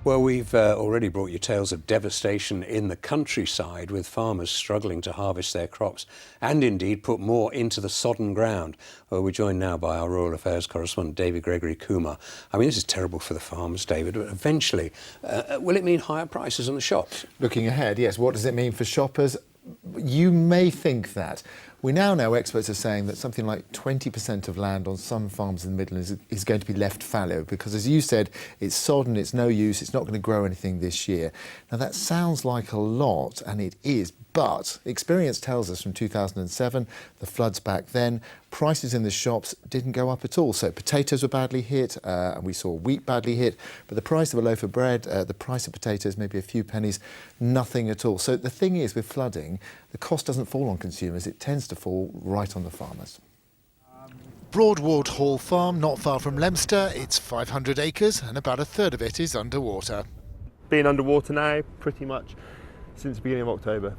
Well, we've already brought you tales of devastation in the countryside, with farmers struggling to harvest their crops and indeed put more into the sodden ground. Well, we're joined now by our rural affairs correspondent, David Gregory-Kumar. I mean, this is terrible for the farmers, David, but eventually, will it mean higher prices in the shops? Looking ahead, yes. What does it mean for shoppers? You may think that. We now know, experts are saying that something like 20% of land on some farms in the Midlands is going to be left fallow because, as you said, it's sodden, it's no use, it's not going to grow anything this year. Now, that sounds like a lot, and it is, but experience tells us from 2007, the floods back then, prices in the shops didn't go up at all. So potatoes were badly hit, and we saw wheat badly hit, but the price of a loaf of bread, the price of potatoes, maybe a few pennies, nothing at all. So the thing is, with flooding, the cost doesn't fall on consumers, it tends to fall right on the farmers. Broadward Hall Farm, not far from Leominster. It's 500 acres and about a third of it is underwater. Been underwater now pretty much since the beginning of October.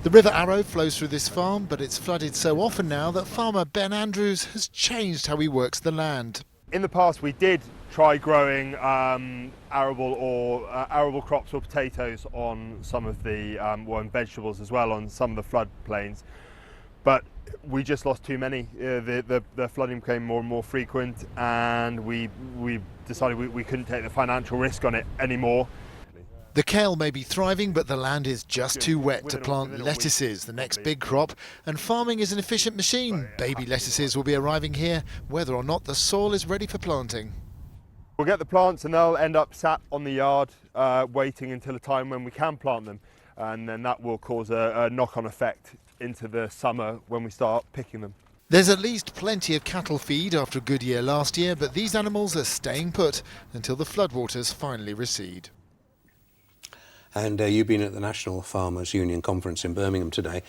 The River Arrow flows through this farm, but it's flooded so often now that farmer Ben Andrews has changed how he works the land. In the past we did try growing arable crops or potatoes on some of the and vegetables as well on some of the floodplains, but we just lost too many. The flooding became more and more frequent, and we decided we couldn't take the financial risk on it anymore. The kale may be thriving, but the land is just too wet to plant lettuces, the next big crop, and farming is an efficient machine. Baby lettuces will be arriving here, whether or not the soil is ready for planting. We'll get the plants and they'll end up sat on the yard waiting until a time when we can plant them, and then that will cause a knock-on effect into the summer when we start picking them. There's at least plenty of cattle feed after a good year last year, but these animals are staying put until the floodwaters finally recede. And you've been at the National Farmers Union Conference in Birmingham today.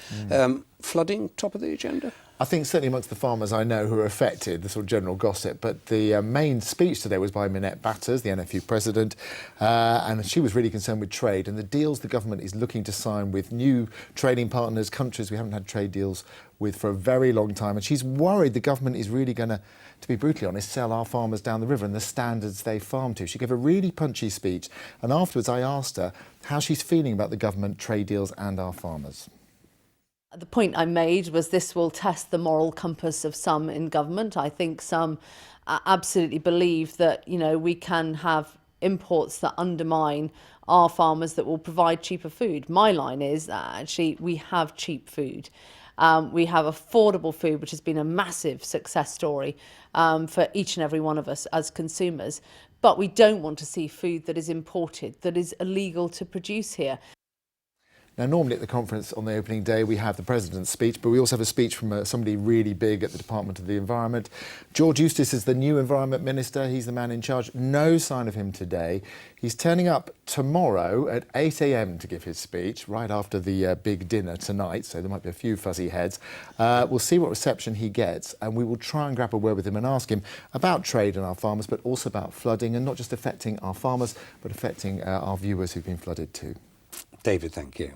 Flooding top of the agenda? I think certainly amongst the farmers I know who are affected, the sort of general gossip, but the main speech today was by Minette Batters, the NFU president, and she was really concerned with trade and the deals the government is looking to sign with new trading partners, countries we haven't had trade deals with for a very long time, and she's worried the government is really going to be brutally honest, sell our farmers down the river and the standards they farm to. She gave a really punchy speech, and afterwards I asked her how she's feeling about the government trade deals and our farmers. The point I made was this will test the moral compass of some in government. I think some absolutely believe that, you know, we can have imports that undermine our farmers that will provide cheaper food. My line is that actually we have cheap food. We have affordable food, which has been a massive success story for each and every one of us as consumers. But we don't want to see food that is imported, that is illegal to produce here. Now, normally at the conference on the opening day, we have the President's speech, but we also have a speech from somebody really big at the Department of the Environment. George Eustice is the new Environment Minister. He's the man in charge. No sign of him today. He's turning up tomorrow at 8 a.m. to give his speech, right after the big dinner tonight, so there might be a few fuzzy heads. We'll see what reception he gets, and we will try and grab a word with him and ask him about trade and our farmers, but also about flooding, and not just affecting our farmers, but affecting our viewers who've been flooded too. David, thank you.